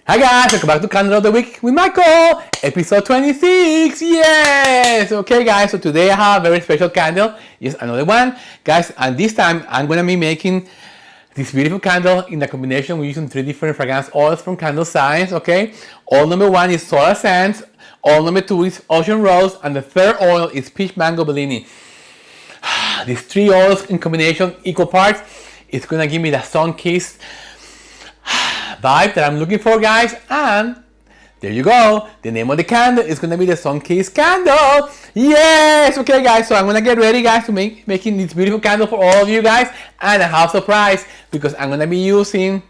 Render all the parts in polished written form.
Hi guys, welcome back to Candle of the Week with Michael, episode 26, yes! Okay guys, so today I have a very special candle, yes, another one. Guys, and this time I'm going to be making this beautiful candle in a combination. We're using 3 different fragrance oils from Candle Science, okay? Oil number 1 is Solar Sands, oil number 2 is Ocean Rose, and the third oil is Peach Mango Bellini. These 3 oils in combination, equal parts, it's going to give me the sun-kissed vibe that I'm looking for, guys. And there you go, the name of the candle is gonna be the sun-kissed candle. Yes, okay guys, so I'm gonna get ready, guys, to making this beautiful candle for all of you guys. And I have a surprise because I'm gonna be using,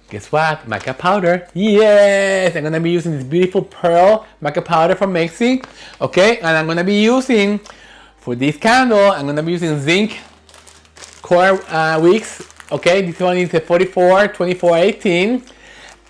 guess what, mica powder. Yes, I'm gonna be using this beautiful pearl mica powder from Maxi. Okay, and I'm gonna be using, for this candle, I'm gonna be using zinc core wicks. Okay, this one is the 44 24 18,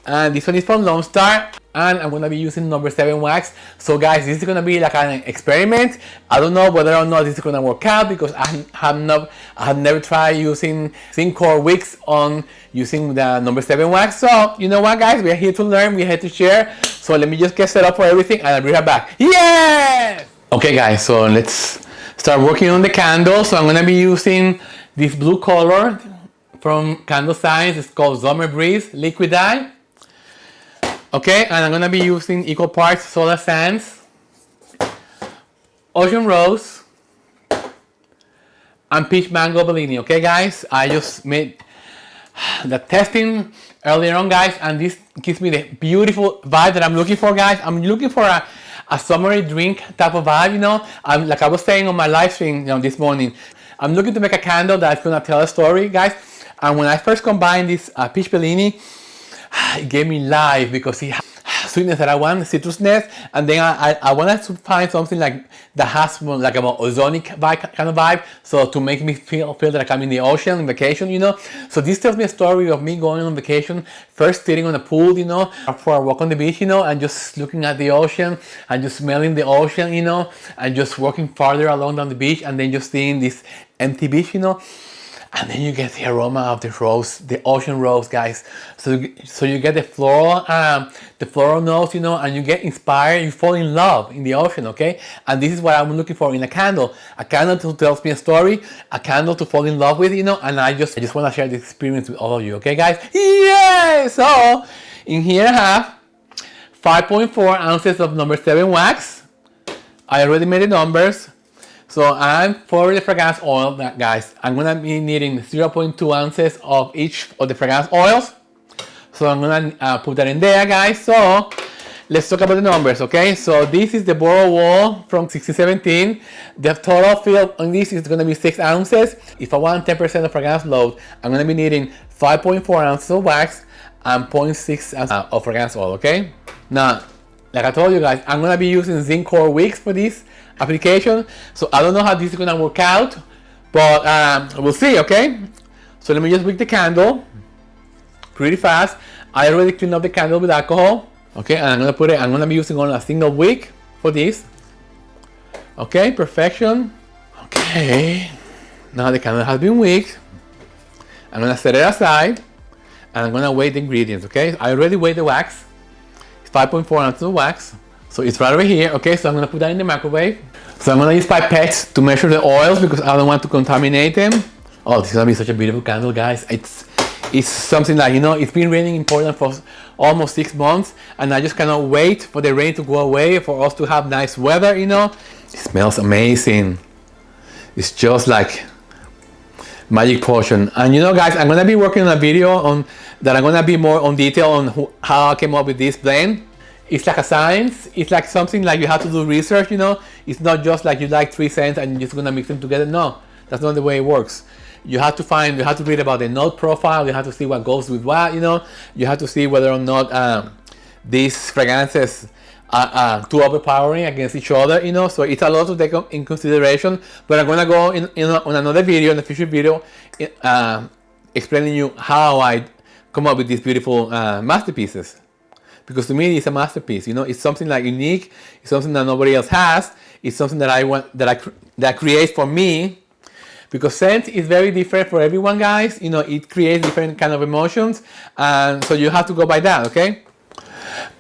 and this one is from Lombard, and I'm gonna be using number 7 wax. So guys, this is gonna be like an experiment. I don't know whether or not this is gonna work out because I have never tried using zinc core wicks on using the number 7 wax. So you know what, guys, we're here to learn, we're here to share. So let me just get set up for everything and I'll be right back. Yeah! Okay guys, so let's start working on the candle. So I'm gonna be using this blue color from Candle Science. It's called Summer Breeze Liquid Dye. Okay, and I'm gonna be using equal parts Solar Sands, Ocean Rose, and Peach Mango Bellini. Okay guys, I just made the testing earlier on, guys, and this gives me the beautiful vibe that I'm looking for, guys. I'm looking for a summery drink type of vibe, you know. Like I was saying on my live stream, you know, this morning, I'm looking to make a candle that's gonna tell a story, guys. And when I first combined this Peach Bellini, it gave me life because it has sweetness that I want, citrusness, and then I wanted to find something like that has more like a more ozonic vibe, kind of vibe, so to make me feel that I'm in the ocean on vacation, you know. So this tells me a story of me going on vacation, first sitting on a pool, you know, for a walk on the beach, you know, and just looking at the ocean and just smelling the ocean, you know, and just walking farther along down the beach and then just seeing this empty beach, you know. And then you get the aroma of the rose, the ocean rose, guys. So you get the floral notes, you know, and you get inspired, you fall in love in the ocean, okay? And this is what I'm looking for in a candle to tell me a story, a candle to fall in love with, you know. And I just want to share this experience with all of you, okay, guys? Yeah. So in here I have 5.4 ounces of number 7 wax. I already made the numbers. So for the fragrance oil, guys, I'm gonna be needing 0.2 ounces of each of the fragrance oils. So I'm gonna put that in there, guys. So let's talk about the numbers, okay? So this is the Borough Wall from 1617. The total fill on this is gonna be 6 ounces. If I want 10% of fragrance load, I'm gonna be needing 5.4 ounces of wax and 0.6 ounces of fragrance oil, okay? Now, like I told you guys, I'm gonna be using zinc core wicks for this application, so I don't know how this is gonna work out, but we'll see, okay? So let me just wick the candle pretty fast. I already cleaned up the candle with alcohol, okay, and I'm gonna be using only a single wick for this. Okay, perfection. Okay, now the candle has been wicked. I'm gonna set it aside and I'm gonna weigh the ingredients, okay? I already weighed the wax. It's 5.4 ounces of wax. So it's right over here, okay? So I'm gonna put that in the microwave. So I'm gonna use pipettes to measure the oils because I don't want to contaminate them. Oh, this is gonna be such a beautiful candle, guys. It's something like, you know, it's been raining in Portland for almost 6 months, and I just cannot wait for the rain to go away, for us to have nice weather, you know. It smells amazing. It's just like magic potion. And you know, guys, I'm gonna be working on a video on that. I'm gonna be more on detail on how I came up with this blend. It's like a science. It's like something like you have to do research, you know. It's not just like you like 3 scents and you're just gonna mix them together. No, that's not the way it works. You have to read about the note profile. You have to see what goes with what, you know. You have to see whether or not these fragrances are too overpowering against each other, you know. So it's a lot to take in consideration. But I'm gonna go on another video, in a future video, explaining you how I come up with these beautiful masterpieces. Because to me, it's a masterpiece. You know, it's something like unique. It's something that nobody else has. It's something that I want, that creates for me. Because scent is very different for everyone, guys. You know, it creates different kind of emotions, and so you have to go by that, okay?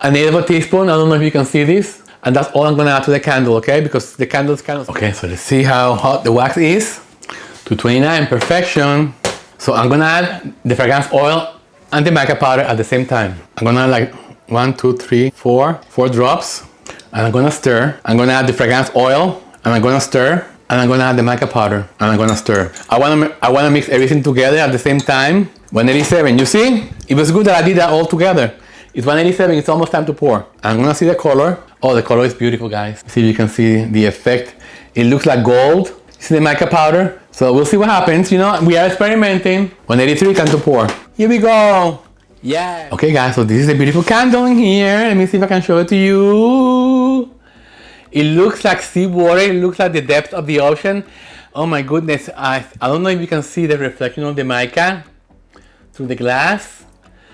an eighth of a teaspoon. I don't know if you can see this. And that's all I'm gonna add to the candle, okay? Because the candle is kind of... Okay, so let's see how hot the wax is. 229, perfection. So I'm gonna add the fragrance oil and the mica powder at the same time. I'm gonna add like 1, 2, 3, 4 drops. And I'm gonna stir. I'm gonna add the fragrance oil and I'm gonna stir. And I'm gonna add the mica powder and I'm gonna stir. I wanna mix everything together at the same time. 187, you see? It was good that I did that all together. It's 187, it's almost time to pour. I'm gonna see the color. Oh, the color is beautiful, guys. See if you can see the effect. It looks like gold. You see the mica powder? So we'll see what happens. You know, we are experimenting. 183, time to pour. Here we go. Yeah. Okay, guys, so this is a beautiful candle in here. Let me see if I can show it to you. It looks like seawater. It looks like the depth of the ocean. Oh my goodness. I don't know if you can see the reflection of the mica through the glass.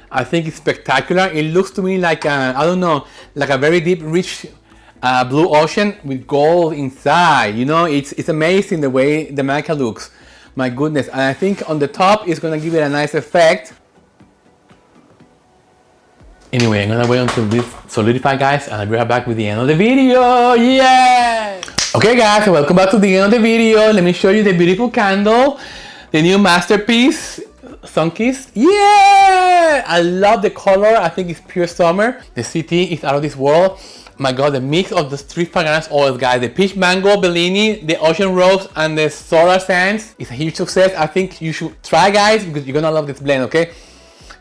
I think it's spectacular. It looks to me like I don't know, like a very deep, rich blue ocean with gold inside. You know, it's amazing the way the mica looks. My goodness. And I think on the top it's gonna give it a nice effect. Anyway, I'm gonna wait until this solidifies, guys, and I'll be right back with the end of the video. Yeah! Okay, guys, so welcome back to the end of the video. Let me show you the beautiful candle, the new masterpiece. Sunkiss. Yeah! I love the color. I think it's pure summer. The CT is out of this world. My god, the mix of the three fragrance oils, guys. The peach mango, Bellini, the ocean rose, and the solar sands is a huge success. I think you should try, guys, because you're gonna love this blend, okay?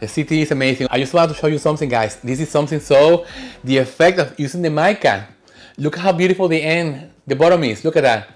The CT is amazing. I just wanted to show you something, guys. This is something the effect of using the mica. Look how beautiful the bottom is. Look at that.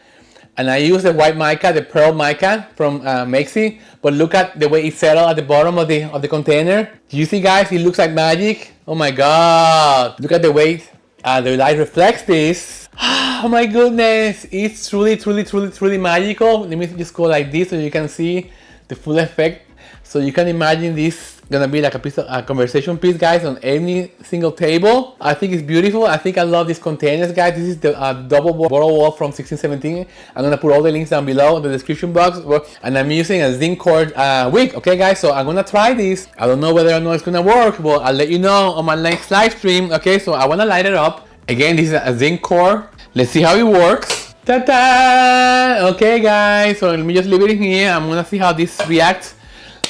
And I use the white mica, the pearl mica from Maxi, but look at the way it settled at the bottom of the container. Do you see, guys? It looks like magic. Oh my god! Look at the way the light reflects this. Oh my goodness! It's truly magical. Let me just go like this so you can see the full effect. So you can imagine this gonna be like a conversation piece, guys, on any single table. I think it's beautiful. I think I love these containers, guys. This is the double bottle wall from 1617. I'm gonna put all the links down below in the description box. And I'm using a zinc cord wick, okay, guys? So I'm gonna try this. I don't know whether or not it's gonna work, but I'll let you know on my next live stream, okay? So I wanna light it up. Again, this is a zinc core. Let's see how it works. Ta-da! Okay, guys, so let me just leave it in here. I'm gonna see how this reacts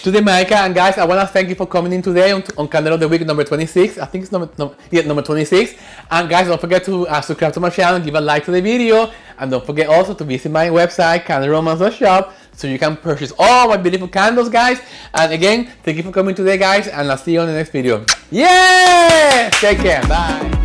to the mica. And guys, I want to thank you for coming in today on Candle of the Week number 26. I think it's number 26. And guys, don't forget to subscribe to my channel, give a like to the video, and don't forget also to visit my website, candleromance.shop, so you can purchase all my beautiful candles, guys. And again, thank you for coming today, guys, and I'll see you on the next video. Yeah! Take care. Bye.